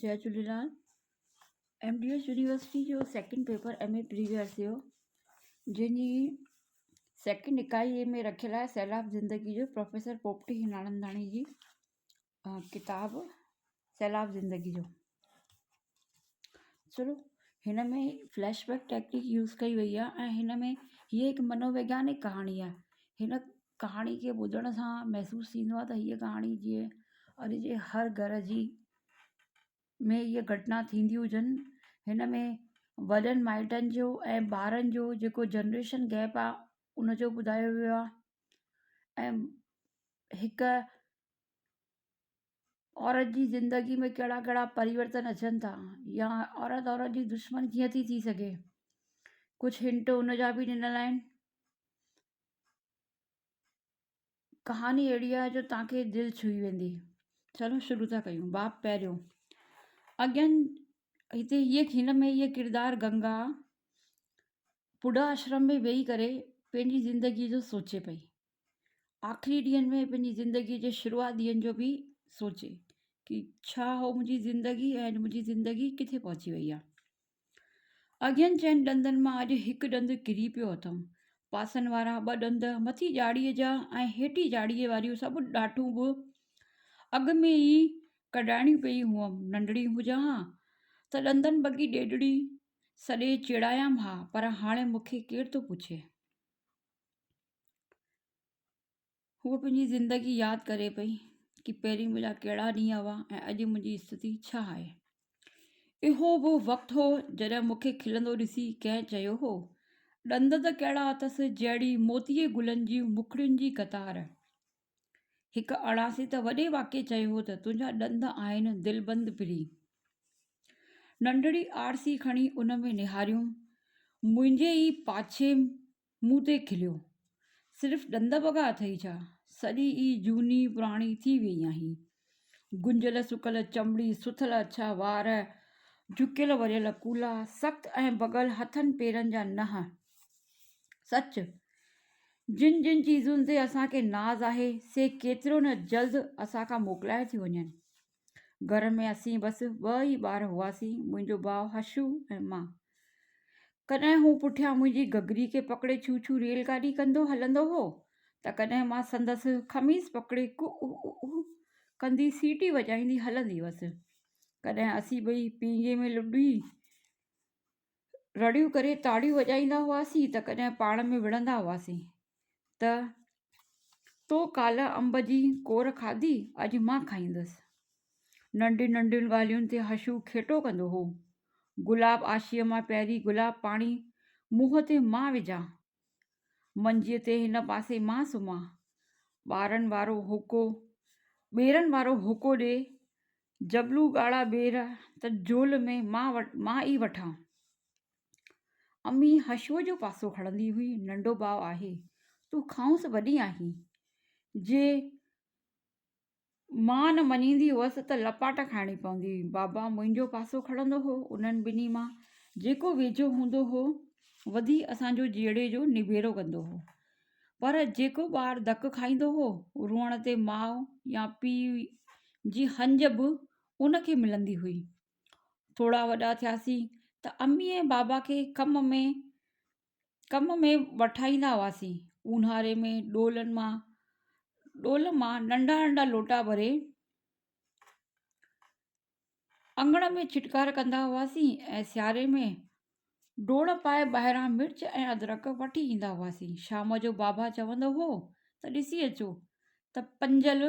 जय Jhulelal. MDS university जो second paper MA previous हुयो, जंहिंजी सेकंड इकाई में रखियल आहे सैलाब ज़िंदगी जो प्रोफेसर पोपटी हिनानंदाणी जी किताब सैलाब ज़िंदगी जो। चलो, हिन में फ्लैशबैक टेक्निक यूज़ कई वई आहे ऐं हिन में हीअ हिकु मनोवैज्ञानिक कहाणी आहे। हिन कहाणी खे ॿुधण सां महसूसु थींदो आहे त हीअ कहाणी जीअं अॼु जे हर घर जी में इहे घटना थींदी हुजनि। हिन में वॾनि माइटनि जो ऐं ॿारनि जो जेको जनरेशन गैप आहे उनजो ॿुधायो वियो आहे ऐं हिकु औरत जी ज़िंदगी में कहिड़ा कहिड़ा परिवर्तन अचनि था या औरत जी दुश्मन कीअं थी सघे, कुझु हिंट उनजा बि ॾिनल आहिनि। कहानी अहिड़ी आहे जो तव्हांखे दिलि छुई वेंदी। चलो शुरू था कयूं। बाप पहिरियों अॻियनि हिते हिन में हीअ किरदारु गंगा बुढ़ा आश्रम में वेही करे पंहिंजी ज़िंदगी जो सोचे पई। आख़िरी ॾींहंनि में पंहिंजी ज़िंदगी जे शुरूआती ॾींहंनि जो बि सोचे कि छा हो मुंहिंजी ज़िंदगी ऐं मुंहिंजी ज़िंदगी किथे पहुची वई आहे। अॻियनि चइनि ॾंदनि मां अॼु हिकु ॾंदु किरी पियो अथमि। पासनि वारा ॿ ॾंद मथी ॼाड़ीअ जा ऐं हेठी ॼाड़ीअ वारियूं सभु ॾाठूं बि अॻ में ई कढाइणियूं पई हुअमि। नंढड़ी हुजां हा त ॾंदनि बगी ॾेढड़ी सॾे चिड़ायां हा, पर हाणे मूंखे केरु थो पुछे। हूअ पंहिंजी ज़िंदगी यादि करे पई कि पहिरीं मुंहिंजा कहिड़ा ॾींहं हुआ ऐं अॼु मुंहिंजी स्थिति छा आहे। इहो बि वक़्तु हो जॾहिं मूंखे खिलंदो ॾिसी कंहिं चयो हो, ॾंद त कहिड़ा अथसि जहिड़ी मोतीअ गुलनि जी मुखड़ियुनि जी कतार। हिकु अड़ासी त वॾे वाके चयो हो त तुंहिंजा ॾंद आहिनि दिलबंद पिरी। नंढड़ी आरसी खणी उन में निहारियूं, मुंहिंजे ई पाछे मुंहं ते खिलियो। सिर्फ़ु ॾंद वॻा अथई छा? सॼी ई झूनी पुराणी थी वई आहीं। गुंजल सुकल चमड़ी, सुथल अछा वार, झुकियल वरियल कूला, सख़्त ऐं बगल हथनि पेरनि जा नह। सच, जिन जिन चीज़ुनि ते असांखे नाज़ आहे से केतिरो न जल्द असांखां मोकिलाए थी वञनि। घर में असीं बसि 2 ई ॿार हुआसीं, मुंहिंजो भाउ हशू ऐं मां। कॾहिं हू पुठियां मुंहिंजी गगरी खे पकिड़े छू छू रेलगाॾी कंदो हलंदो हो त कॾहिं मां संदसि ख़मीस पकिड़े कु कंदी सीटी वॼाईंदी हलंदी हुअसि। कॾहिं असीं ॿई पींघे में लुॾी रड़ियूं करे ताड़ियूं वॼाईंदा हुआसीं त कॾहिं पाण में विढ़ंदा हुआसीं त तो काला अंब जी कोर खाधी, अॼु मां खाईंदसि। नंढियुनि नंढियुनि ॻाल्हियुनि ते हशू खेटो कंदो हो। गुलाब आशीअ मां पहिरीं गुलाब पाणी मुंहं ते मां विझां, मंजीअ ते हिन पासे मां सुम्हां, ॿेरनि वारो होको ॾे, जबलू ॻाढ़ा ॿेर त झोल में मां ई वठां। अम्मी हशूअ जो पासो खणंदी हुई, नंढो भाउ आहे, तूं खांउसि वॾी आहीं। जे मां न मञींदी हुअसि त लपाट खाइणी पवंदी हुई। बाबा मुंहिंजो पासो खणंदो हो। उन्हनि ॿिन्ही मां जेको वेझो हूंदो हो वधी असांजो जीअड़े जो निबेरो कंदो हो। पर जेको ॿारु धकु खाईंदो हो, रुअण ते माउ या पीउ जी हंज बि उनखे मिलंदी हुई। थोरा वॾा थियासीं त अम्मी ऐं बाबा खे कम में वठाईंदा हुआसीं। ऊन्हारे में डोल मां नंढा नंढा लोटा भरे अंगण में छिटकार कंदा हुआसीं ऐं सियारे में डोड़ पाए ॿाहिरां मिर्च ऐं अदरक वठी ईंदा हुआसीं। शाम जो बाबा चवंदो हो त ॾिसी अचो त पंजल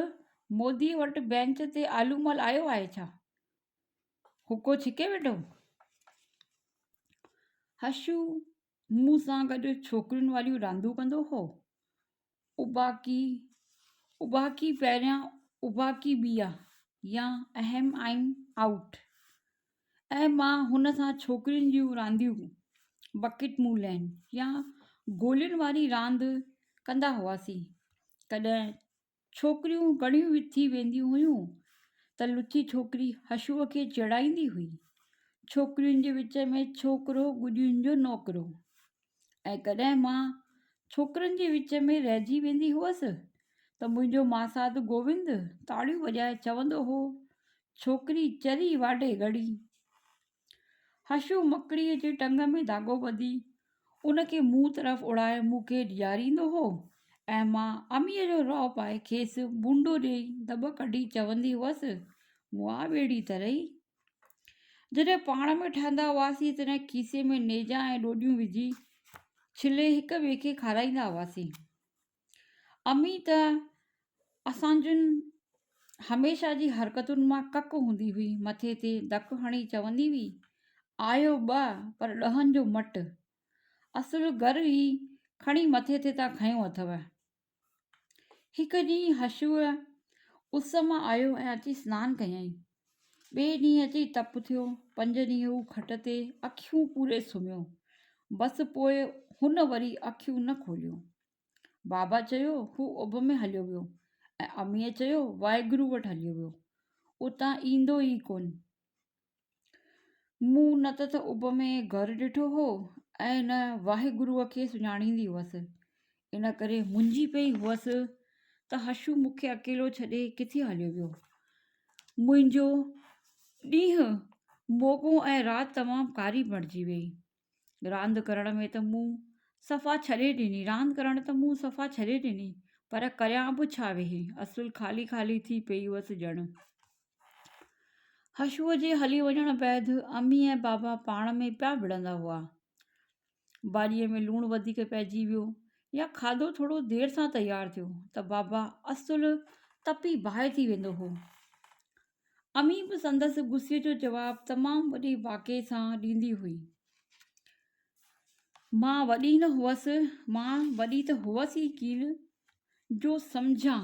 मोदीअ वटि बेंच ते आलूमल आयो आहे छा? हुको छिके वेठो। हशू मूं सां गॾु छोकिरियुनि वारियूं रांदियूं कंदो हो। उबाकी पहिरियां उबाकी ॿिया या अहम आइम आउट, ऐं मां हुन सां छोकिरियुनि जूं रांदियूं बकेट मूलैन या गोलियुनि वारी रांदि कंदा हुआसीं। कॾहिं छोकिरियूं घणियूं थी वेंदियूं हुयूं त लुची छोकिरी हशूअ खे चिड़ाईंदी हुई। छोकिरियुनि जे विच में छोकिरो गुॾियुनि जो नौकिरो। ऐं कॾहिं मां छोकिरनि जे विच में रहिजी वेंदी हुअसि त मुंहिंजो मासाद गोविंद ताड़ियूं वॼाए चवंदो हो, छोकिरी चरी वाढे घड़ी। हशू मकड़ीअ जे टंग में धाॻो ॿधी उनखे मूं तरफ़ उड़ाए मूंखे ॾियारींदो हो ऐं मां अमीअ जो रओ पाए खेसि बूंडो ॾेई दॿ कढी चवंदी हुअसि, मुआ ॿेड़ी तरई। जॾहिं पाण में ठहंदा हुआसीं तॾहिं खीसे में नेजा ऐं ॾोॾियूं विझी छिले हिक ॿिए खे खाराईंदा हुआसीं। अमी त असांजूं हमेशह जी हरकतुनि मां कक हूंदी हुई। मथे ते धक हणी चवंदी हुई, आयो ॿ पर ॾहनि जो मटु। असुलु घर ई खणी मथे ते था खयूं अथव। हिकु ॾींहुं हशूअ उस मां आयो ऐं अची सनानु कयईं। ॿिए ॾींहुं अची टप थियो। 5 ॾींहं हू खट ते अखियूं पूरे सुम्हियो। बसि पोइ हुन वरी अखियूं न खोलियूं। बाबा चयो हू उभ में हलियो वियो ऐं अमीअ चयो वाहेगुरु वटि हलियो वियो। उतां ईंदो ई कोन। मूं न त उभ में घरु ॾिठो हो ऐं न वाहेगुरुअ खे सुञाणींदी हुअसि। इन करे मुंझी पई हुअसि त हशू मूंखे अकेलो छॾे किथे हलियो वियो। मुंहिंजो ॾींहुं मोगो ऐं राति तमामु कारी पड़जी वई। रांदि करण में त मूं सफ़ा छॾे ॾिनी, पर करियां बि छा वेही। असुलु ख़ाली ख़ाली थी पई हुअसि ॼण। हशूअ जे हली वञण बैदि अमी ऐं बाबा पाण में पिया विढ़ंदा हुआ। भाॼीअ में लूणु वधीक पइजी वियो या खाधो थोरो देरि सां तयारु थियो त बाबा असुलु तपी बाहि थी वेंदो हो। अमी बि संदसि गुस्से जो जवाबु तमामु वॾे वाक़े सां ॾींदी हुई। मां वॾी त हुअसि ई कील जो सम्झां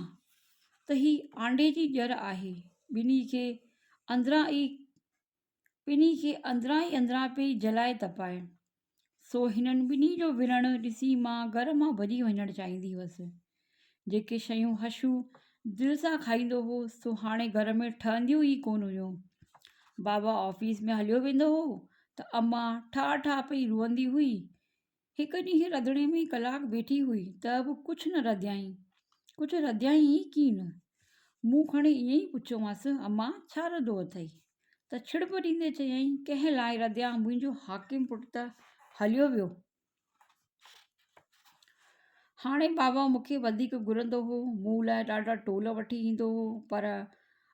त ही आंडे जी ॼर आहे। ॿिन्ही खे अंदरां ई अंदरां पई जलाए तपाए। सो हिननि ॿिन्ही जो विढ़णु ॾिसी मां घर मां भॼी वञणु चाहींदी हुअसि। जेके शयूं हशू दिलि सां खाईंदो हो सो हाणे घर में ठहंदियूं ई कोन हुयूं। बाबा ऑफिस में हलियो वेंदो हो त अम्मा ठा ठा पई रुअंदी हुई। हिकु ॾींहुं रंधिणे में कलाकु वेठी हुई त बि कुझु रधियाई ई कीन। मूं खणी ईअं ई पुछियोमांसि, अम्मा छा रधो अथई? त छिड़प ॾींदे चयईं, कंहिं लाइ रधिया, मुंहिंजो हाकिम पुटु त हलियो वियो। हाणे बाबा मूंखे वधीक घुरंदो हो, मूं लाइ ॾाढा टोल वठी ईंदो हो, पर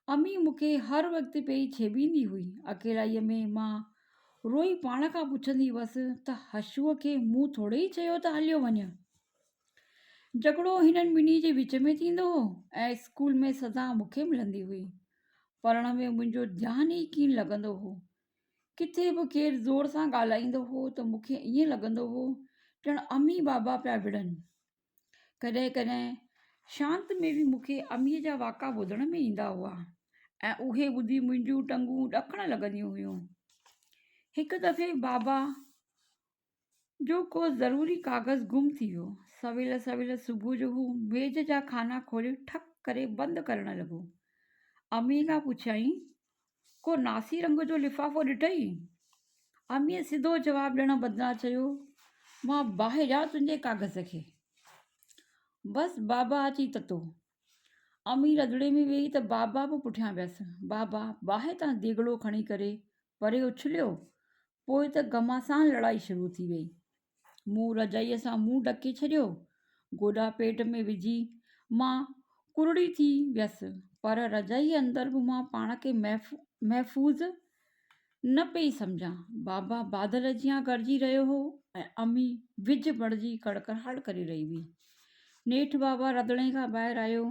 अमी मूंखे हर वक़्तु पई छेबींदी हुई। अकेलाईअ में मां रोई पाण खां पुछंदी हुअसि त हशूअ खे मूं थोरे ई चयो त हलियो वञ। झगड़ो हिननि ॿिन्ही जे विच में थींदो हो ऐं स्कूल में सदा मूंखे मिलंदी हुई। पढ़ण में मुंहिंजो ध्यानु ई कीन लॻंदो हो। किथे बि केरु ज़ोर सां ॻाल्हाईंदो हो त मूंखे ईअं लॻंदो हो ॼण अमी बाबा पिया विढ़नि। कॾहिं कॾहिं शांत में बि मूंखे अमीअ जा वाका ॿुधण में ईंदा हुआ ऐं उहे ॿुधी मुंहिंजूं टंगूं ॾकणु लॻंदियूं हुयूं। हिकु दफ़े बाबा जो को ज़रूरी कागज़ गुम थी वियो। सवेल सुबुह जो हू मेज जा खाना खोले ठक करे बंदि करणु लॻो। अमीअ खां पुछियईं, को नासी रंग जो लिफ़ाफ़ो ॾिठई? अमीअ सिधो जवाबु ॾियण बदिरां चयो, मां बाहि ॾियां तुंहिंजे कागज़ खे। बसि बाबा अची ततो। अमी रंधिणे में वेही त बाबा बि पुठियां वियसि। बाबा बाहि तां देगिड़ो खणी करे परे उछलियो। पोइ त घमासान लड़ाई शुरू थी वई। मूं रजाईअ सां मुंहुं ढके छॾियो। गोॾा पेट में विझी मां कुरड़ी थी वियसि, पर रजाईअ अंदरि बि मां पाण खे महफ़ूज़ न पई सम्झां। बाबा बादल जियां गरजी रहियो हो ऐं अमी विझ बणिजी कड़कड़ाहट करे रही हुई। नेठि बाबा रंधिणे खां ॿाहिरि आयो,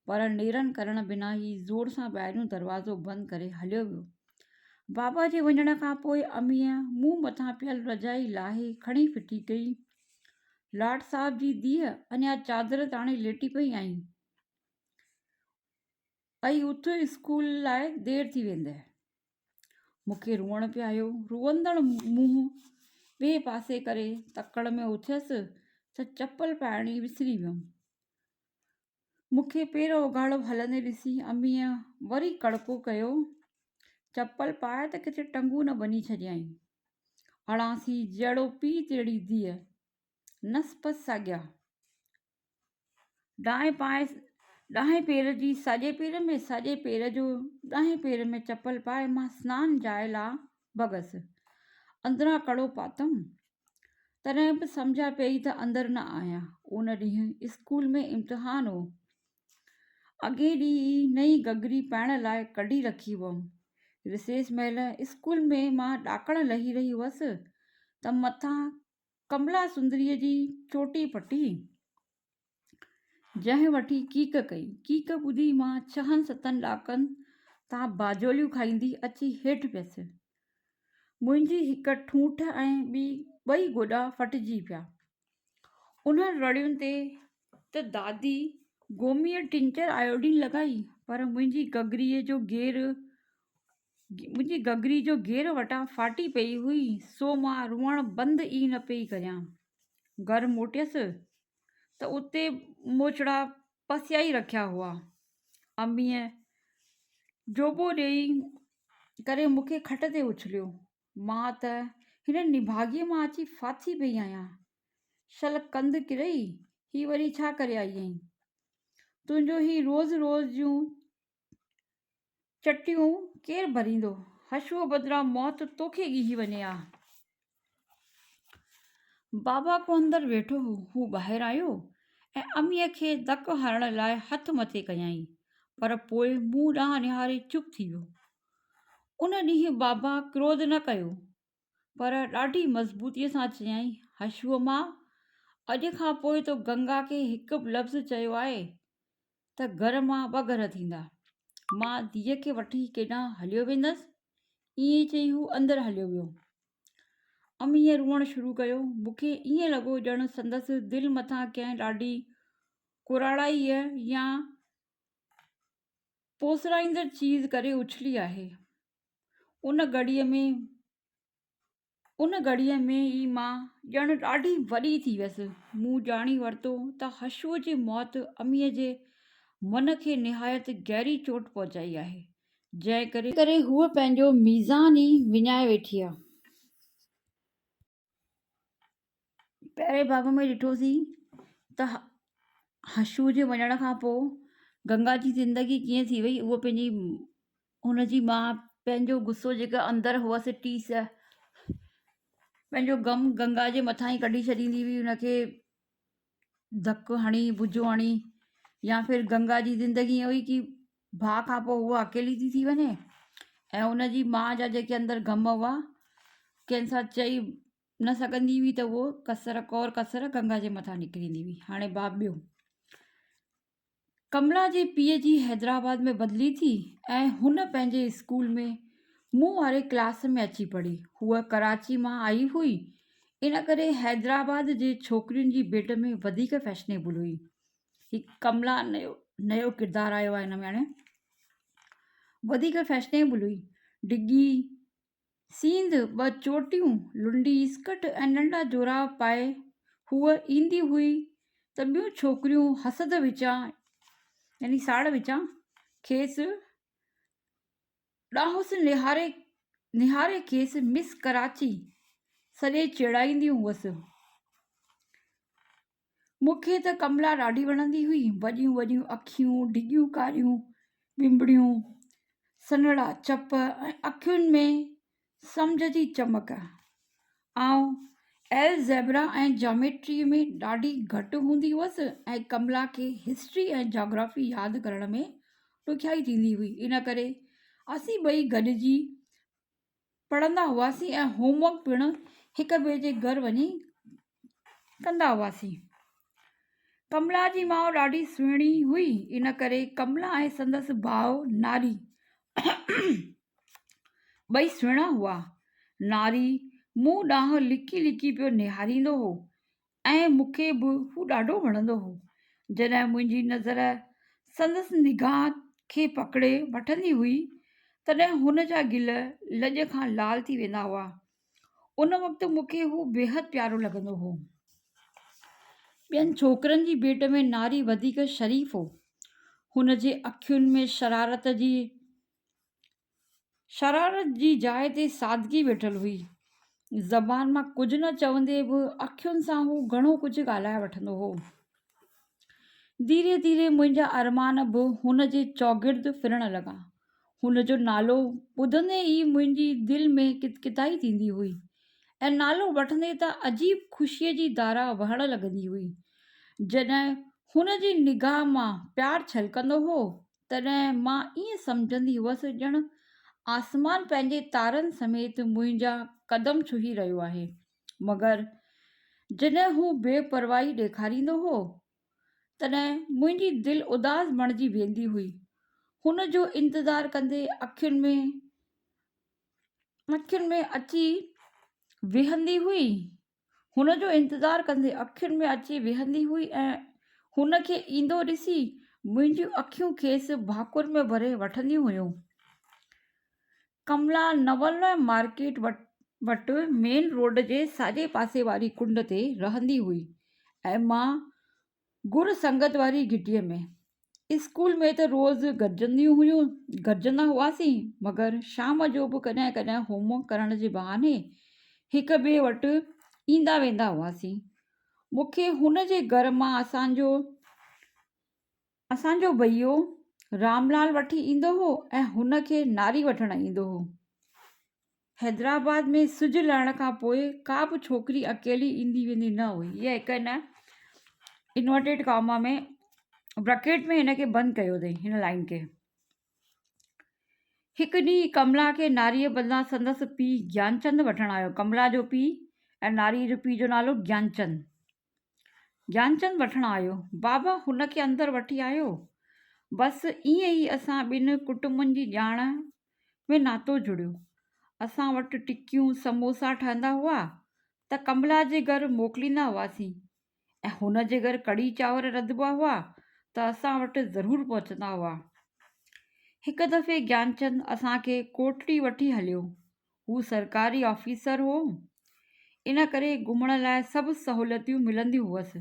पर नेरनि करण बिना ई ज़ोर सां ॿाहिरियों दरवाज़ो बंदि करे हलियो वियो। बाबा जे वञण खां पोइ अमीअ मुंहुं मथां पियल रजाई लाहे खणी फिटी कई। लाट साहिब जी धीअ अञा चादर ताणे लेटी पई आई। अई उथ, स्कूल लाइ देरि थी वेंदे। मूंखे रुअण पियो आयो। रुअंदड़ मुंहुं ॿिए पासे करे तकड़ में उथियसि त चपल पाइणी विसरी वियुमि। मूंखे पेर उघाड़ो हलंदे ॾिसी अमीअ वरी कड़को कयो। चपल पाए त किथे टंगू न बनी छॾियईं। अणासी जहिड़ो पीउ तहिड़ी धीअ, नस पस साॻिया। डांहि पाए ॾाहें पेर जी साॼे पेर में, साॼे पेर जो ॾाहें पेर में चपल पाए मां सनानु जाइ ला भॻसि। अंदरां कड़ो पातमि, तॾहिं बि सम्झा पई त अंदरि न आहियां। उन ॾींहुं स्कूल में इम्तिहान हो। अॻे ॾींहुं नई गगरी पाइण लाइ कढी रखी हुअमि। रिसेस महिल स्कूल में मां ॾाकण लही रही हुअसि त मथां कमला सुंदरीअ जी चोटी पटी, जंहिं वठी कीक कई। कीक ॿुधी मां 6-7 ॾाकनि तां बाजोलियूं खाईंदी अची हेठि पियसि। मुंहिंजी हिक ठूंठ ऐं ॿई गोॾा फटिजी पिया। उन्हनि रड़ियुनि ते त दादी गोमीअ टिंचर आयोडीन लॻाई, पर मुंहिंजी गगरी जो गेर वटां फाटी पई हुई, सो मां रुअण बंदि ई न पई करियां। घर मोटियसि त उते मोचड़ा पसियाई रखिया हुआ। अम्मीअ जोबो ॾेई करे मूंखे खट ते उछलियो। मां त हिन निभागीअ मां अची फाथी पई आहियां। शल कंद किरई, ही वरी छा करे आई आहीं? तुंहिंजो ही रोज़ जूं चटियूं केरु भरींदो? हशुअ बदिरां मौत तोखे ॻीही वञे आ। बाबा को अंदरि वेठो हो। हू ॿाहिरि आयो ऐं अम्मीअ खे धक हणण लाइ हथ मथे कयाईं, पर पोइ मूं ॾांहुं निहारे चुप थी वियो। उन ॾींहुं बाबा क्रोध न कयो, पर ॾाढी मज़बूतीअ सां चयाईं, हशुअ मां, अॼु खां पोइ तो गंगा खे हिकु बि लफ़्ज़ चयो आहे त घर मां ॿ घर थींदा। मां धीअ खे वठी केॾां हलियो वेंदसि। ईअं चई हू अंदरि हलियो वियो। अम्मीअ रुअण शुरू कयो। मूंखे ईअं लॻो ॼण संदसि दिलि मथां कंहिं ॾाढी कुराड़ाईअ या पोसराईंदड़ चीज़ करे उछली आहे। उन घड़ीअ में ई मां ॼण ॾाढी वॾी थी वियसि। मूं ॼाणी वरितो त हशुअ जी मौत अम्मीअ जे मन खे निहायत गहरी चोट पहुचाई आहे, जंहिं करे हूअ पंहिंजो मीज़ान ई विञाए वेठी आहे। पहिरें भाग में ॾिठोसीं त हशुअ जे वञण खां पोइ गंगा जी ज़िंदगी कीअं थी वई। उहा हुनजी मां पंहिंजो गुस्सो जेका अंदरि हुअसि टीस, पंहिंजो गम गंगा जे मथां ई कढी छॾींदी हुई। हुनखे धक हणी भुजो हणी, या फिर गंगा जी ज़िंदगी ईअं हुई कि भाउ खां पोइ उहा अकेली थी वञे ऐं हुनजी माउ जा जेके अंदरि गम हुआ कंहिंसां चई न सघंदी हुई त उहो कौर कसर गंगा जे मथां निकिरींदी हुई। हाणे बाप ॿियो। कमला जे पीउ जी हैदराबाद में बदिली थी ऐं हुन पंहिंजे स्कूल में मूं वारे क्लास में अची पढ़ी। हूअ कराची मां आई हुई, इन करे हैदराबाद जे छोकिरियुनि जी भेट में वधीक फैशनेबल हुई। ही कमला नयो किरदारु आयो आहे हिन में। हाणे वधीक फैशनेबल हुई। डिघी सींद, 2 चोटियूं, लुंडी स्कर्ट ऐं नंढा जोराब पाए हूअ ईंदी हुई त ॿियूं छोकिरियूं हसद विचां यानी साड़ विचां खेसि ॾाहुसि निहारे खेसि मिस कराची सॼे चिड़ाईंदियूं हुअसि। मूंखे त कमला ॾाढी वणंदी हुई। वॾियूं वॾियूं अखियूं, डिघियूं कारियूं बिंबड़ियूं, सन्हड़ा चप ऐं अखियुनि में सम्झ जी चमक। एलज़ेब्रा ऐं जॉमेट्री में ॾाढी घटि हूंदी हुअसि ऐं कमला खे हिस्ट्री ऐं जोग्राफी यादि करण में ॾुखियाई थींदी हुई। इन करे असीं ॿई गॾिजी पढ़ंदा हुआसीं ऐं होमवर्क पिणु हिक ॿिए जे घर वञी कंदा हुआसीं। कमला जी माउ ॾाढी सुहिणी हुई। इन करे कमला ऐं संदसि भाउ नारी ॿई सुहिणा हुआ। नारी मूं ॾांहुं लिकी लिकी पियो निहारींदो हो ऐं मूंखे बि हू ॾाढो वणंदो हो। जॾहिं मुंहिंजी नज़र संदसि निगाह खे पकिड़े वठंदी हुई तॾहिं हुन जा गिल लॼ खां लाल थी वेंदा हुआ। उन वक़्तु मूंखे हू बेहदि प्यारो लॻंदो हो। ॿियनि छोकिरनि जी भेट में नारी वधीक शरीफ़ हो। हुन जे अखियुनि में शरारत जी जाइ ते सादगी वेठल हुई। ज़बान मां कुझु न चवंदे बि अखियुनि सां हू घणो कुझु ॻाल्हाए वठंदो हो। धीरे धीरे मुंहिंजा अरमान बि हुन जे चौगिर्द फिरण लॻा। हुन जो नालो ॿुधंदे ई मुंहिंजी दिलि में किटकिटाई थींदी हुई ऐं नालो वठंदे त अजीब ख़ुशीअ जी धारा वहण लॻंदी हुई। जॾहिं हुन जी निगाह मां प्यारु छलकंदो हो तॾहिं मां ईअं सम्झंदी हुअसि ॼण आसमान पंहिंजे तारनि समेत मुंहिंजा क़दम छुही रहियो आहे। मगर जॾहिं हू बेपरवाही ॾेखारींदो हो तॾहिं मुंहिंजी दिलि उदास बणिजी वेंदी हुई। हुन जो इंतज़ारु कंदे अखियुनि में अची वेहंदी हुई हुन जो इंतज़ारु कंदे अखियुनि में अची वेहंदी हुई ऐं हुन खे ईंदो ॾिसी मुंहिंजियूं अखियूं खेसि भाकुर में भरे वठंदियूं हुयूं। कमला नवल मार्केट वटि मेन रोड जे साॼे पासे वारी कुंड ते रहंदी हुई ऐं मां गुर संगत वारी घिटीअ में। स्कूल में त रोज़ु गॾिजंदा हुआसीं, मगर शाम जो बि कॾहिं कॾहिं होमवर्क करण जे बहाने हिक ॿिए वटि ईंदा वेंदा हुआसीं। मूंखे हुन जे घर मां असांजो भईयो रामलाल वठी ईंदो हो ऐं हुन खे नारी वठणु ईंदो हो। हैदराबाद में सिजु लहण खां पोइ का बि छोकिरी अकेली ईंदी वेंदी न हुई। इहा हिकु न इन्वर्टेड कॉमा में ब्रैकेट में हिन खे बंदि कयो अथई हिन लाइन खे। हिकु ॾींहुं कमला खे नारीअ बदिरां संदसि पीउ ज्ञानचंद वठणु आयो। कमला जो पीउ ऐं नारीअ जो पीउ जो नालो ज्ञानचंद वठणु आयो। बाबा हुन खे अंदरि वठी आयो। बसि ईअं ई असां ॿिनि कुटुंबनि जी ॼाण में नातो जुड़ियो। असां वटि टिकियूं समोसा ठहंदा हुआ त कमला जे घर मोकिलींदा हुआसीं ऐं हुन जे घर कढ़ी चांवर रधिबा हुआ त असां वटि ज़रूरु पहुचंदा हुआ। हिकु दफ़े ज्ञानचंद असांखे कोठड़ी वठी हलियो। हू सरकारी ऑफिसर हो, इन करे घुमण लाइ सभु सहूलियतूं मिलंदियूं हुअसि।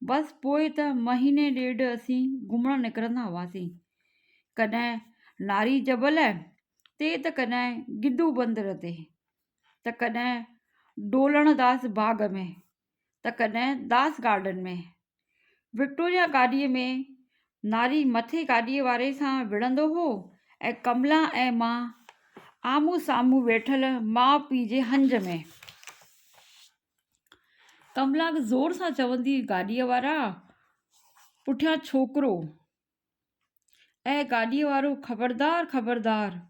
बसि पोइ त महीने ॾेढ असीं घुमणु निकिरंदा हुआसीं, कॾहिं नारी जबल ते त कॾहिं गिद्धू बंदर ते, त कॾहिं डोलण दास बाग में, त कॾहिं दास गार्डन में। विक्टोरिया गाॾीअ में नारी मथे गाॾीअ वारे सां विढ़ंदो हो ऐं कमला ऐं मां आम्हूं साम्हूं वेठल माउ पीउ जे हंज में। कमला ज़ोर सां चवंदी, गाॾीअ वारा पुठियां छोकिरो, ऐं गाॾीअ वारो ख़बरदार ख़बरदार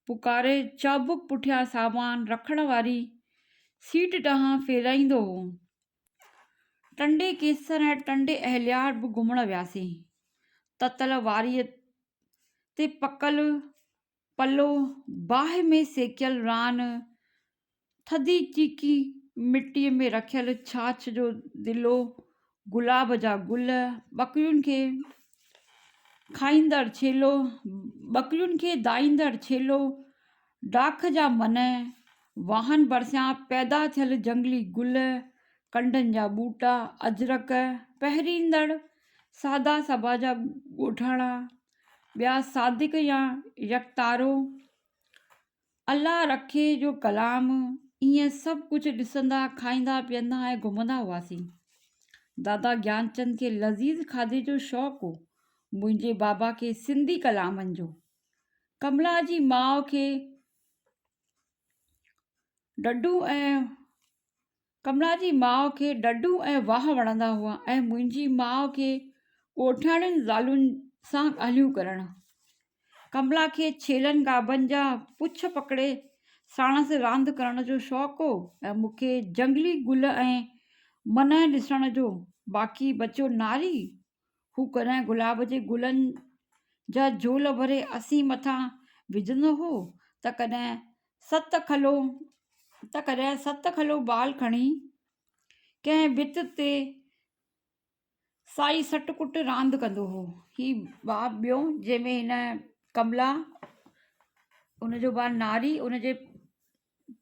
पुकारे चाबुक पुठियां सामान रखण वारी सीट ॾांहुं फेराईंदो हो। टंडे केसर ऐं टंडे अहलियार बि घुमण वियासीं। ततल वारीअ ते पकल पलो, बाहि में सेकियल रान, थधी चीकी मिटीअ में रखियल छाछ जो दिलो, गुलाब जा गुल, ॿकरियुनि खे दाईंदड़ छेलो, डाख जा मन, वाहन भरिसां पैदा थियल जंगली गुल, कंडनि जा ॿूटा, अजरक, पहिरींदड़ सादा सभा जा ॻोठाणा, ॿिया सादिक या यकतारो, अलाह रखे जो कलाम, ईअं सभु कुझु ॾिसंदा, खाईंदा पीअंदा ऐं घुमंदा हुआसीं। दादा ज्ञानचंद खे लज़ीज़ खाधे जो शौक़ु हो, मुंहिंजे बाबा खे सिंधी कलामनि जो। कमला जी माउ खे ॾढूं ऐं वाह वणंदा हुआ ऐं मुंहिंजी माउ खे ॻोठाणियुनि ज़ालुनि सां ॻाल्हियूं करणु। कमला खे छेलनि गाबनि जा पुछ पकिड़े साणसि रांदि करण जो शौक़ु हो ऐं मूंखे जंगली गुल ऐं मन ॾिसण जो। बाक़ी बचियो नारी, हू कॾहिं गुलाब जे गुलनि जा झोल भरे असीं मथां विझंदो हो त कॾहिं सत खलो बाल खणी कंहिं भित ते साई सट कुट रांदि कंदो हो। ही बाब ॿियो जंहिंमें हिन कमला, उनजो बाल नारी, उनजे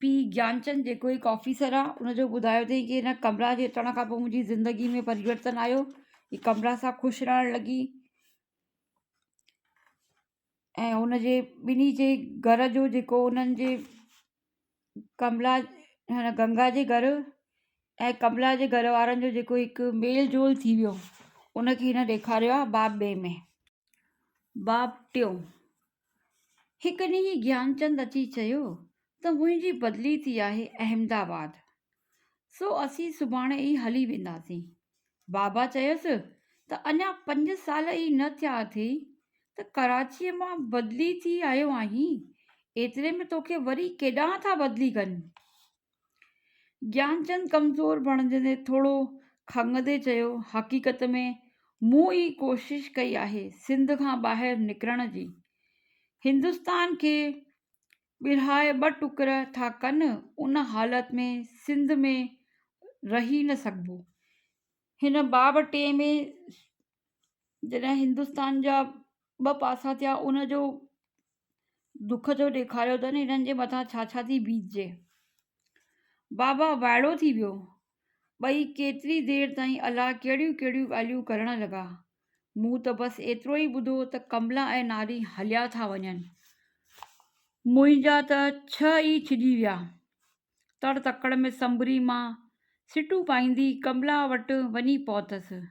पीउ ज्ञानचंद जेको हिकु ऑफिसर आहे, उनजो ॿुधायो अथई की हिन कमला जे अचण खां पोइ मुंहिंजी ज़िंदगी में परिवर्तन आयो। ही कमला सां ख़ुशि रहणु लॻी ऐं हुनजे ॿिन्ही जे घर जो जेको उन्हनि जे गंगा जे घर ऐं कमला जे घर वारनि जो जेको हिकु मेल जोल थी वियो, उनखे हिन ॾेखारियो आहे बाब ॿिए में। बाब टियों, हिकु ॾींहुं ज्ञानचंद अची चयो त मुंहिंजी बदिली थी आहे अहमदाबाद, सो असीं सुभाणे ई हली वेंदासीं। बाबा चयसि त अञा 5 साल ई न थिया अथई त कराचीअ मां बदिली थी आयो आहीं, एतिरे में तोखे वरी केॾां था बदिली कनि। ज्ञानचंद कमज़ोर बणजंदे थोरो खंगंदे चयो, हक़ीक़त में मूं ई कोशिशि कई आहे सिंध खां ॿाहिरि निकिरण जी। हिंदुस्तान खे ॿिराए 2 टुकर था कनि, उन हालत में सिंध में रही न सघिबो। हिन बाब टे में जॾहिं हिंदुस्तान जा 2 पासा थिया, उन जो दुख जो ॾेखारियो अथनि हिननि जे मथां छा छा थी बीतजे। बाबा वाइड़ो थी वियो। ॿई केतिरी देरि ताईं अलाह कहिड़ियूं कहिड़ियूं ॻाल्हियूं करण लॻा। मूं त बसि एतिरो ई ॿुधो त कमला ऐं नारी हलिया था वञनि। मुंहिंजा त 6 ई छिॼी विया। तड़ तकड़ में संभरी मां सिटूं पाईंदी कमला वटि वञी पहुतसि।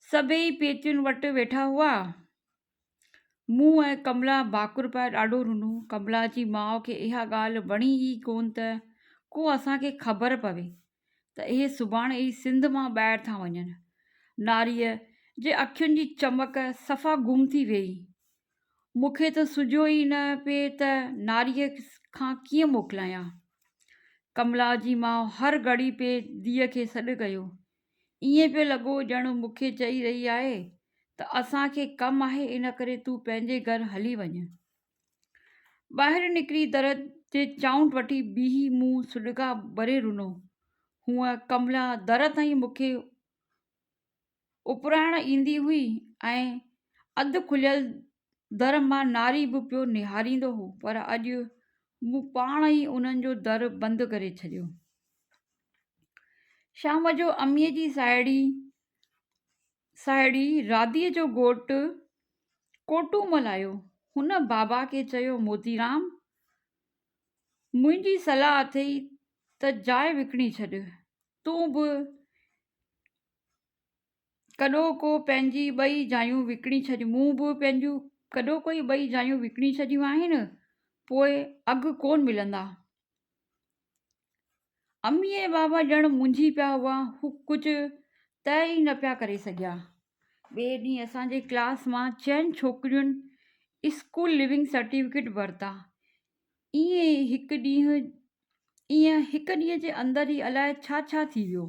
सभई पेतियुनि वटि वेठा हुआ। मूं ऐं कमला बाकुर पाए ॾाढो रुनूं। कमला जी माउ खे इहा ॻाल्हि वणी ई कोन त को असांखे ख़बर पवे त इहे सुभाणे ई सिंध मां ॿाहिरि था वञनि। नारीअ जे अखियुनि जी चमक सफ़ा गुम थी वई। मूंखे त सुझियो ई न पिए त नारीअ खां कीअं मोकिलियां। कमला जी माउ हर घड़ी पे धीअ खे सॾु कयो। ईअं पियो लॻो ॼण मूंखे चई रही आहे त असांखे कमु आहे, इन करे तूं पंहिंजे घर हली वञ। ॿाहिरि निकिरी दर ते चाउंठ वठी बीही मूं सुॾिका भरे रुनो। हूअं कमला दर ताईं मूंखे उपराइण ईंदी हुई ऐं अधु खुलियल दर मां नारी बि पियो निहारींदो हो, पर अॼु मूं पाण ई उन्हनि जो दर बंदि करे छॾियो। शाम जो अमीअ जी साहेड़ी राधीअ जो घोटु कोटूमल आयो। हुन बाबा खे चयो, मोतीराम, मुंहिंजी सलाह अथई त जाइ विकिणी छॾ। तूं बि कॾो को पंहिंजी 2 जायूं विकिणी छॾ। मूं बि पंहिंजूं कॾो कोई 2 जायूं विकिणी छॾियूं आहिनि, पोइ अघु कोन मिलंदा। अमीअ ऐं बाबा ॼण मुंझी पिया हुआ। हू कुझु तय ई न पिया करे सघिया। ॿिए ॾींहुं असांजे क्लास मां 4 छोकिरियुनि स्कूल लिविंग सर्टिफिकेट वरिता। ईअं हिकु ॾींहं जे अंदरि ई अलाए छा छा थी वियो।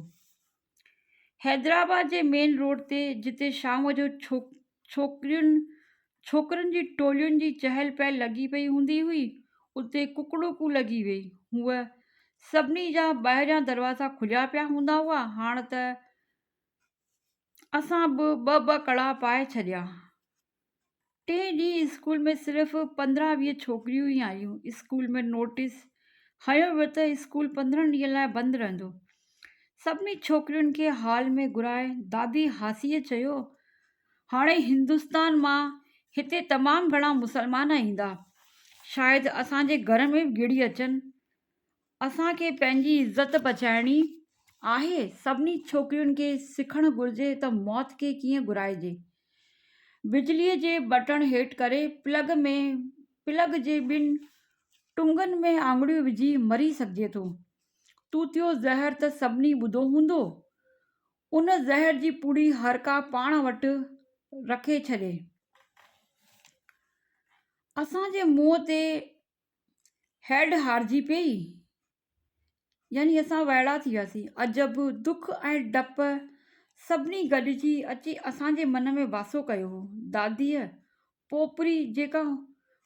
हैदराबाद जे मेन रोड ते, जिते शाम जो छोकिरनि जी टोलियुनि जी चहल पहल लॻी पई हूंदी हुई, उते कुकड़ूकू लॻी वई। हूअ सभिनी जा ॿाहिरियां दरवाज़ा खुलिया पिया हूंदा हुआ। हाणे त असां बि 2 कड़ा पाए छॾिया। 3 ॾींहं स्कूल में सिर्फ़ु 15-20 छोकिरियूं ई आयूं। स्कूल में नोटिस हयो वियो त स्कूल 15 ॾींहंनि लाइ बंदि रहंदो। सभिनी छोकिरियुनि खे हाल में घुराए दादी हासीअ चयो, हाणे हिंदुस्तान मां हिते तमामु घणा मुसलमान ईंदा, शायदि असांजे घर में बि गिड़ी अचनि। असांखे पंहिंजी इज़त बचाइणी आहे। सभिनी छोकिरियुनि खे सिखणु घुरिजे त मौत खे कीअं घुराइजे। बिजलीअ जे बटण हेठि करे प्लग जे 2 टुंगनि में आङुरियूं विझी मरी सघिजे थो। तूतियो ज़हर त सभिनी ॿुधो हूंदो। उन ज़हर जी पुड़ी हर का पाण वटि रखे छॾे। असांजे मुंहं ते हैड हारजी पई, यानी असां वाइड़ा थी वियासीं। अजब दुख ऐं डप सभिनी गॾिजी अची असांजे मन में वासो कयो हो। दादीअ पोपरी जेका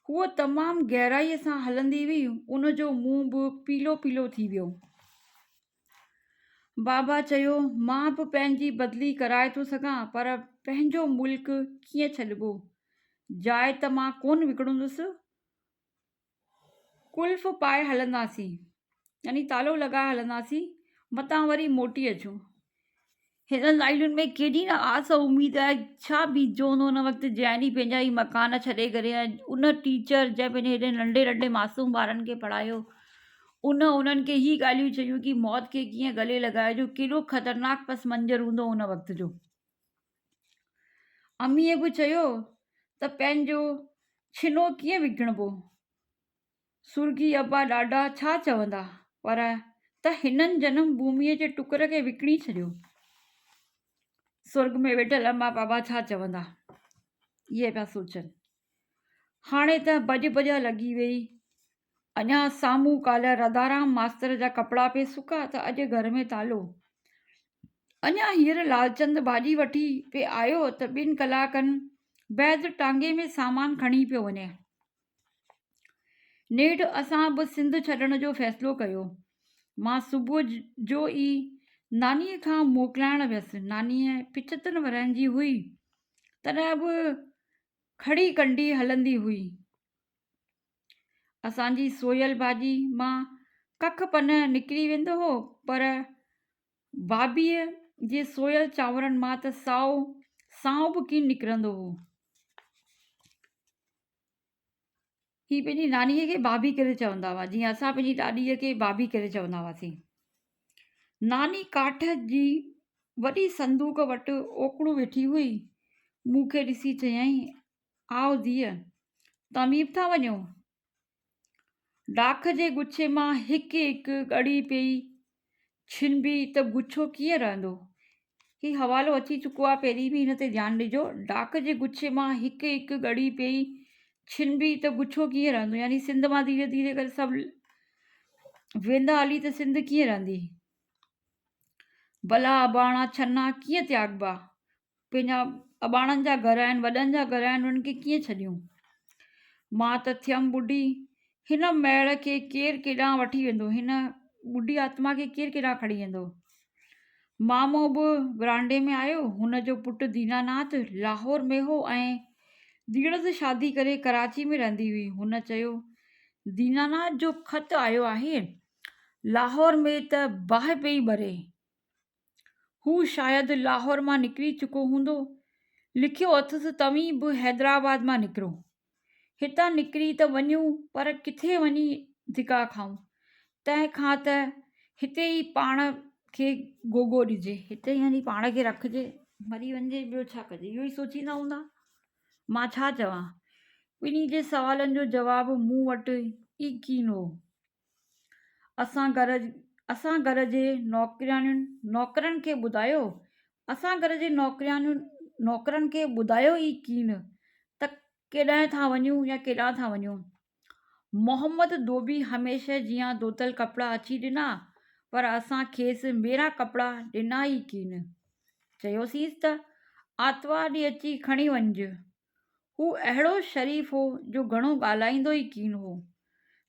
हूअ तमामु गहराईअ सां हलंदी हुई, उन जो मुंहुं बि पीलो पीलो थी वियो। बाबा चयो, मां बि पंहिंजी बदिली कराए थो सघां, पर पंहिंजो मुल्क कीअं छॾिबो। जाइ त मां कोन विकिणंदुसि। कुल्फ पाए हलंदासीं, यानी तालो लॻाए हलंदासीं, मतां वरी मोटी अचूं। हिन लाइनुनि में केॾी न आस उमेद आहे। छा बीतजो हूंदो उन वक़्तु जंहिं ॾींहुं पंहिंजा ई मकान छॾे करे उन टीचर जंहिं पंहिंजे हेॾे नंढे नंढे मासूम ॿारनि खे पढ़ायो, उन्हनि खे ई ॻाल्हियूं चयूं कि मौत खे कीअं गले लॻाइजो। केॾो ख़तरनाक पस मंज़र हूंदो उन वक़्त जो। अमीअ बि चयो त पंहिंजो छिनो कीअं विकिणबो। सुर्गी अब्बा ॾाढा छा चवंदा, पर त हिननि जनम भूमीअ जे टुकर खे विकिणी छॾियो। स्वर्ग में वेठल अम्मा बाबा छा चवंदा, इहे पिया सोचनि। हाणे त भॼ भॼ लॻी वई। अञा साम्हूं काल्ह रदाराम मास्तर जा कपिड़ा पे सुका त अॼु घर में तालो। अञा हींअर लालचंद भाॼी वठी पे आयो त 2 कलाकनि बैदि टांगे में सामान खणी पियो वञे। नेठि असां बि सिंध छॾण जो फ़ैसिलो कयो। मां सुबुह जो ई नानीअ खां मोकिलाइण वियसि। नानीअ 75 वरनि जी हुई, तॾहिं बि खड़ी कंडी हलंदी हुई। असांजी सोयल भाॼी मां कख पन निकिरी वेंदो हो, पर भाभीअ जे सोयल चांवरनि मां त साओ बि कीन निकिरंदो हो। ही पंहिंजी नानीअ खे भाभी करे चवंदा हुआ, जीअं असां पंहिंजी ॾाॾीअ खे भाभी करे चवंदा हुआसीं। नानी काठ जी वॾी संदूक वटि ओकड़ू वेठी हुई। मूंखे ॾिसी चयईं, आओ धीअ, तमीब था वञो। डाख जे गुच्छे मां हिकु हिकु ॻड़ी पई छिनबी त गुच्छो कीअं रहंदो। ही हवालो अची चुको आहे, पहिरीं बि हिन ते ध्यानु ॾिजो। डाख जे गुच्छे मां हिकु हिकु ॻड़ी पई छिनबी त गुच्छो कीअं रहंदो, यानी सिंध मां धीरे धीरे करे सभु वेंदा हली त सिंध कीअं रहंदी। भला अबाणा छन्ना कीअं त्यागबा, पंहिंजा अबाणनि जा घर आहिनि, वॾनि जा घर आहिनि, उन्हनि खे कीअं छॾियूं। मां त थियमि ॿुढी, हिन मैड़ खे केरु केॾांहुं वठी वेंदो, हिन ॿुढी आत्मा खे केरु केॾांहुं खणी वेंदो। मामो बि विरांडे में आयो। हुनजो पुटु दीनानाथ लाहौर में हो ऐं धीणस शादी करे कराची में रहंदी हुई। हुन चयो, दीनानाथ जो ख़त आयो आहे, लाहौर में त बाहि पई ॿरे। हू शायदि लाहौर मां निकिरी चुको हूंदो। लिखियो अथसि, तव्हीं बि हैदराबाद मां निकिरो। हितां निकिरी त वञूं, पर किथे वञी धिका खाऊं। तंहिंखां त हिते ई पाण खे गोगो ॾिजे, हिते यानी पाण खे रखिजे, मरी वञिजे, ॿियो छा कजे। इहो ई सोचींदा हूंदा। मां छा चवां। ॿिन्ही जे सवालनि जो जवाबु मूं वटि ई कीन हो। असां घर जे नौकरनि खे ॿुधायो, नौकरनि खे ॿुधायो ई कीन त केॾांहुं था वञूं या केॾांहुं था वञूं। मोहम्मद धोबी हमेशह जीअं धोतल कपिड़ा अची ॾिना, पर असां खेसि मेरा कपिड़ा ॾिना ई कीन। चयोसींसि त आर्तवार ॾींहुं अची खणी वञिजे। हू अहिड़ो शरीफ़ हो जो घणो ॻाल्हाईंदो ई कीन हो।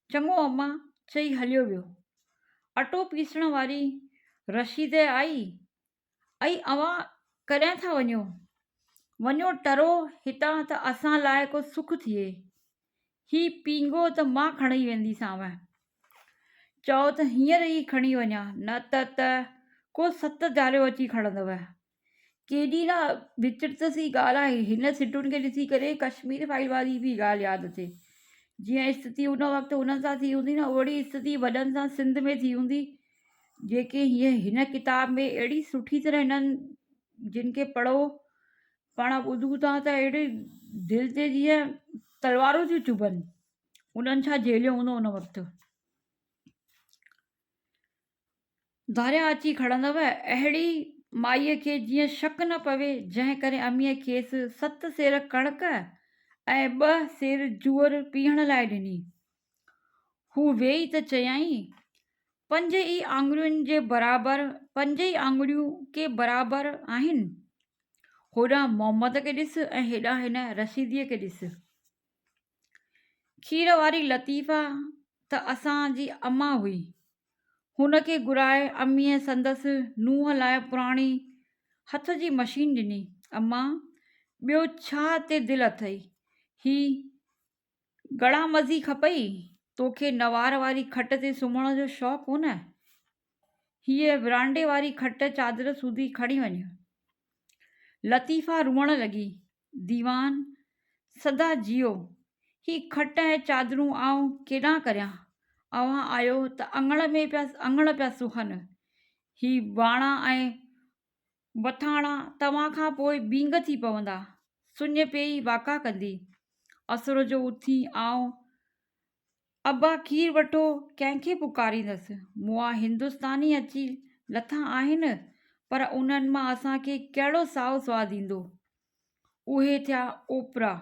चङो अम्मा, चई हलियो वियो। अटो पीसण वारी रशीद आई, ऐं अव्हां कॾहिं था वञो। वञो टरो हितां त असां लाइ को सुख थिए। ही पींगो त मां खणी वेंदीसांव। चओ त हींअर ई खणी वञा, न त को 7 ॼारियो अची खणंदव। केॾी न विचित्र सी ॻाल्हि आहे। हिन सिटुनि खे ॾिसी करे कश्मीर फाइल वारी बि ॻाल्हि यादि अचे। जीअं स्थिति उन वक़्तु हुननि सां थी हूंदी न, ओड़ी स्थिति वॾनि सां सिंध में थी हूंदी, जेके हिन किताब में अहिड़ी सुठी तरह हिननि जिन खे पढ़ो पाण ॿुधूं था त अहिड़े दिलि ते जीअं तलवारूं थियूं चुभनि। उन्हनि छा झेलियो हूंदो उन वक़्तु। धारिया अची खणंदव। अहिड़ी माईअ खे जीअं शक न पवे, जंहिं करे अमीअ खेसि 7 सेर कणिक ऐं 2 सेर जूअर पीअण लाइ ॾिनी। हू वेई त चयाईं, 5 ई आङुरियूं के बराबरि आहिनि। होॾां मोहम्मद खे ॾिस ऐं हेॾां हिन रशीदीअ खे ॾिस। खीर वारी लतीफ़ा त असांजी अम्मा हुई। हुन खे घुराए अमीअ संदसि नुंहं लाइ पुराणी हथ जी मशीन ॾिनी। अम्मा, ॿियो छा ते दिलि अथई? ही गड़ामज़ी खपई? तोखे नवार वारी खट ते सुम्हण जो शौक़ु कोन? हीअ विरांडे वारी खट चादर सूधी खणी वञ। लतीफ़ा रुअण लॻी। दीवान सदा जियो। ही खट ऐं चादरूं आउं केॾांहुं करियां? अव्हां आयो त अङण पिया सुहनि। ही वाणा ऐं बथाणा तव्हां खां पोइ बींग थी पवंदा। सुञ पेई वाका कंदी। असुर जो उथी आऊं अब्बा खीर वठो कंहिंखे पुकारींदसि। मुआ हिंदुस्तानी अची लथा आहिनि, पर उन्हनि मां असांखे कहिड़ो साओ स्वादु ईंदो। उहे थिया ओपरा।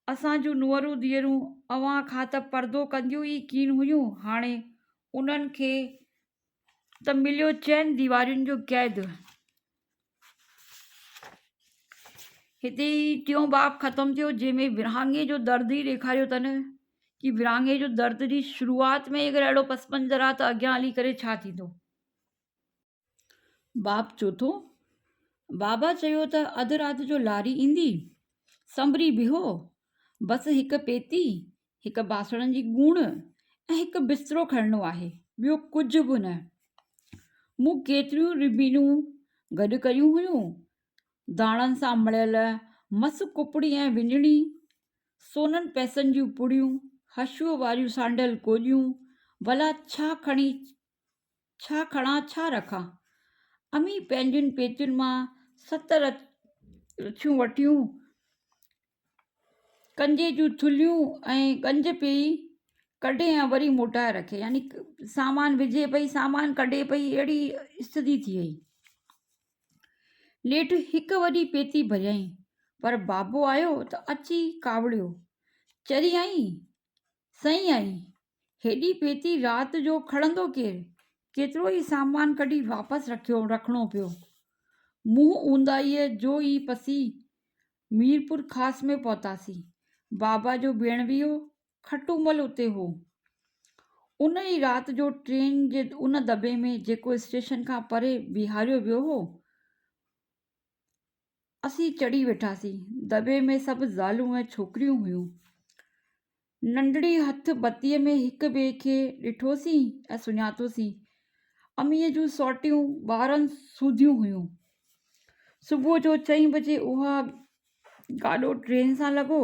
असां जूं नुंहरूं धीअरूं अव्हां खां त पर्दो कंदियूं ई कीन हुयूं, हाणे उन्हनि खे त मिलियो चइनि दीवारियुनि जो क़ैद। हिते ई टियों बाब ख़तमु थियो, जंहिंमें विरहाङे जो दर्द ई ॾेखारियो अथनि कि विरहाङे जो दर्द जी शुरूआति में अगरि अहिड़ो पस मंज़र आहे त अॻियां हली करे छा थींदो। बाब चोथों। बाबा चयो त अधु राति जो लारी ईंदी, संभरी बिहो, बसि हिकु पेती, हिकु बासणनि जी गूण ऐं हिकु बिस्तरो खणणो आहे, ॿियो कुझु बि न। मूं केतिरियूं रिबीनूं गॾु कयूं हुयूं, दाणनि सां मड़ियल मस कुपड़ी ऐं विञणी, सोननि पैसनि जूं पुड़ियूं, हशूअ वारियूं सांडल कोॼियूं। भला छा खणा छा रखां। अमी पंहिंजियुनि पेतियुनि मां 7 रछियूं वठियूं, कंजे जूं थुलियूं ऐं गंज पेई कढे ऐं वरी मोटाए रखे, यानी सामान विझे पई, सामान कढे पई, अहिड़ी स्थिति थी वई। लेठ हिकु वॾी पेती भरियईं, पर बाबो आयो त अची कावड़ियो, चरी आई सही आई, हेॾी पेती राति जो खणंदो केरु। केतिरो ई सामान कढी वापसि रखिणो पियो। मुंहुं ऊंदाईअ जो ई पसी मीरपुर खास में पहुतासीं। बाबा जो भेणवियो खटूमल उते हो। उन ई राति जो ट्रेन जे उन दॿे में जेको स्टेशन खां परे बीहारियो वियो हो, असीं चढ़ी वेठासीं। दॿे में सभु ज़ालूं ऐं छोकिरियूं हुयूं। नंढड़ी हथ बत्तीअ में हिक ॿिए खे ॾिठोसीं ऐं सुञातोसीं। अमीअ जूं सौटियूं 12 सूधियूं हुयूं। सुबुह जो 4 बजे उहा गाॾो ट्रेन सां लॻो।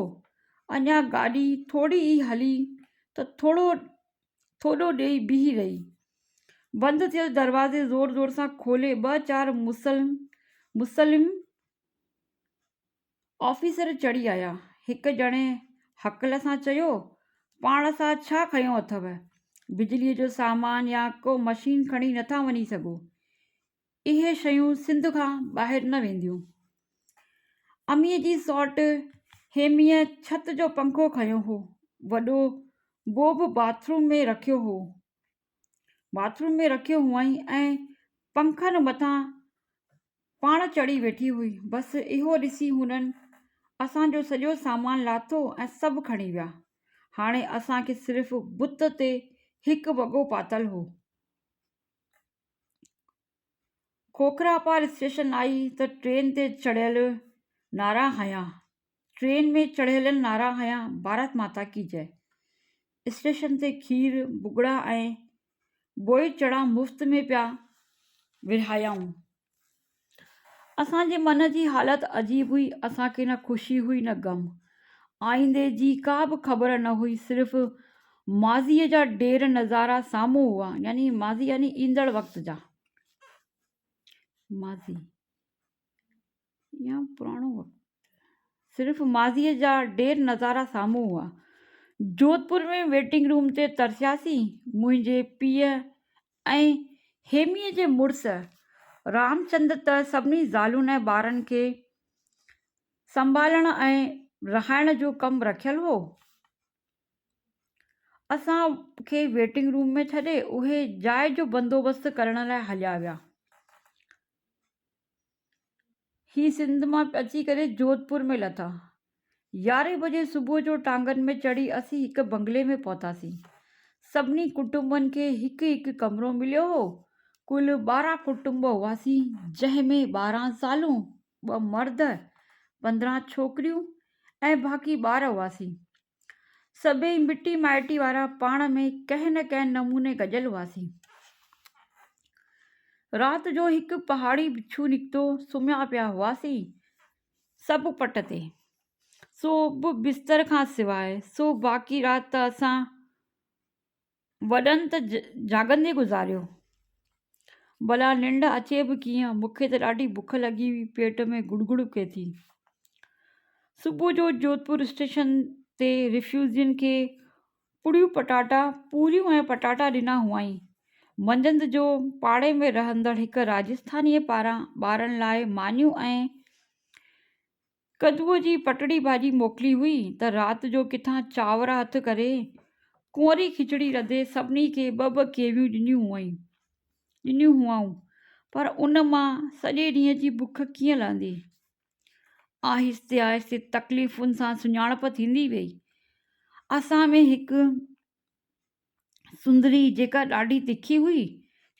अञा गाॾी थोरी ई हली त थोॾो ॾेई बीही रही। बंदि थियल दरवाज़े ज़ोर ज़ोर सां खोले 2-4 मुसलिम ऑफिसर चढ़ी आया। हिकु ॼणे हकल सां चयो, पाण सां छा खयों अथव? बिजलीअ जो सामान या को मशीन खणी नथा वञी सघो? इहे शयूं सिंध खां ॿाहिरि न वेंदियूं। अमीअ जी सौट हेमीअ छत जो पंखो खयों हो। वॾो बोब बाथरूम में रखियो हुअईं ऐं पंखनि मथां पाण चढ़ी वेठी हुई। बसि इहो ॾिसी हुननि असांजो सॼो सामान लाथो ऐं सभु खणी विया। हाणे असांखे सिर्फ़ु बुत ते हिकु वॻो पातल हो। खोखरापार स्टेशन आई त ट्रेन में चढ़ियल नारा हयां, भारत माता की जय। स्टेशन ते खीर, भुॻड़ा ऐं बोए चड़ा मुफ़्त में पिया विरहायाऊं। असांजे मन जी हालति अजीब हुई। असांखे न ख़ुशी हुई न ग़म। आईंदे जी का बि ख़बर न हुई। सिर्फ़ु माज़ीअ जा ढेर नज़ारा साम्हूं हुआ, यानी माज़ी यानी ईंदड़ वक़्त जा। पुराणो वक़्तु। सिर्फ़ु माज़ीअ जा ढेर नज़ारा साम्हूं हुआ। जोधपुर में वेटिंग रूम ते तरसियासीं। मुंहिंजे पीउ ऐं हेमीअ जे मुड़ुस रामचंद त सभिनी ज़ालुनि ऐं ॿारनि खे संभालण ऐं रहाइण जो कमु रखियलु हो। असांखे वेटिंग रूम में छॾे उहे जाइ जो बंदोबस्तु करण लाइ हलिया विया। ही सिंध मां अची करे जोधपुर में लथा। 11 बजे सुबुह जो टांगनि में चढ़ी असीं हिकु बंगले में पहुतासीं। सभिनी कुटुंबनि खे हिकु हिकु कमिरो मिलियो हो। कुल 12 कुटुंब हुआसीं, जंहिंमें 12 ज़ालूं, 2 मर्द, 15 छोकिरियूं ऐं बाक़ी ॿार हुआसीं। सभई मिटी माइटी वारा पाण में कंहिं न कंहिं नमूने गॾियल हुआसीं। राति जो हिकु पहाड़ी बिच्छू निकितो, सुम्हिया पिया हुआसीं सभु पट ते। सो बि बिस्तर खां सवाइ। सो बाक़ी राति त असां वॾनि त जागंदे गुज़ारियो। भला निंड अचे बि कीअं, मूंखे त ॾाढी बुख लॻी हुई, पेट में गुड़गुड़ पिए थी। सुबुह जो जोधपुर स्टेशन ते रिफ्यूजियुनि खे पूरियूं ऐं पटाटा ॾिना हुआईं। मंझंदि जो पाड़े में रहंदड़ हिकु राजस्थानीअ पारां ॿारनि लाइ मानियूं ऐं कद्दूअ जी पटड़ी भाॼी मोकिली हुई त राति जो किथां चांवर हथु करे कुंवरी खिचड़ी रधे सभिनी खे ॿ केवियूं ॾिनियूं हुआऊं, पर उन मां सॼे ॾींहं जी बुख कीअं लहंदी। आहिस्ते आहिस्ते तकलीफ़ुनि सां सुञाणप थींदी वई। असां में हिकु सुंदरी जेका ॾाढी तिखी हुई,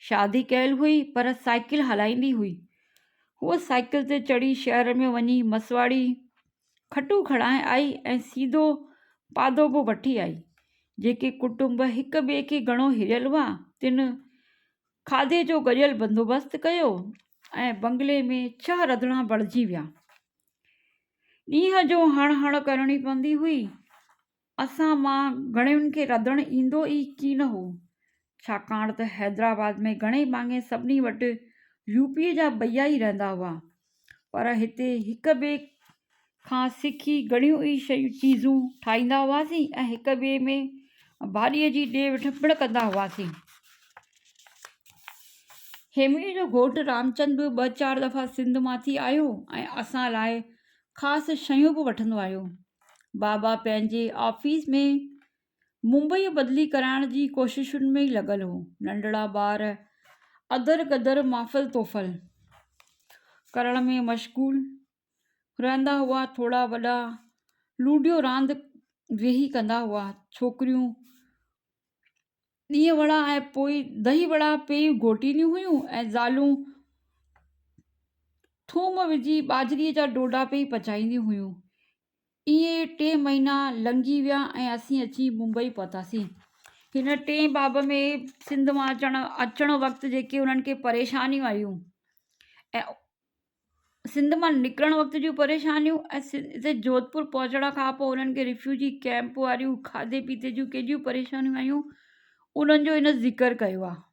शादी कयल हुई पर साइकिल हलाईंदी हुई। हूअ साइकिल ते चढ़ी शहर में वञी मसवाड़ी खटू खणाए आई ऐं सीधो पादो बि वठी आई। जेके कुटुंब हिक ॿिए खे घणो हिरियल हुआ, तिन खाधे जो गॾियल बंदोबस्तु कयो ऐं बंगले में 6 रधिणा बणिजी विया। ॾींहं जो हण करणी पवंदी हुई। असां मां घणनि खे रधणु ईंदो ई की न हो, छाकाणि त हैदराबाद में घणे भाङे सभिनी वटि यूपीअ जा भैया ई रहंदा हुआ, पर हिते हिक ॿिए खां सिखी घणियूं ई चीज़ूं ठाहींदा हुआसीं ऐं हिक ॿिए में भाॼीअ जी ॾे वठि पिणु कंदा हुआसीं। हेमीअ जो घोटु रामचंद बि 2-4 दफ़ा सिंध मां थी आयो ऐं असां लाइ ख़ासि शयूं बि वठंदो आयो। बाबा पंहिंजे ऑफिस में मुंबई बदिली कराइण जी कोशिशुनि में ई लॻल हो। नंढड़ा ॿार अदर क़दर माफ़ल तोफ़ल करण में मशगूल रहंदा हुआ। थोड़ा वॾा लूडियो रांदि वेही कंदा हुआ। छोकिरियूं ॾींहं वड़ा ऐं पोइ दही वड़ा पेयूं घोटींदियूं हुयूं ऐं ज़ालूं थूम विझी बाजरीअ जा डोडा पेई पचाईंदियूं हुयूं। इहे 3 महीना लंघी विया ऐं असीं अची मुंबई पहुतासीं। हिन 3 बाब में सिंध मां अचण वक़्तु जेके उन्हनि खे परेशानियूं आयूं ऐं सिंध मां निकिरण वक़्त जूं परेशानियूं ऐं हिते जोधपुर पहुचण खां पोइ उन्हनि खे रिफ्यूजी कैंप वारियूं खाधे पीते जूं केॾियूं परेशानियूं आयूं, उन्हनि जो हिन ज़िक्र कयो आहे।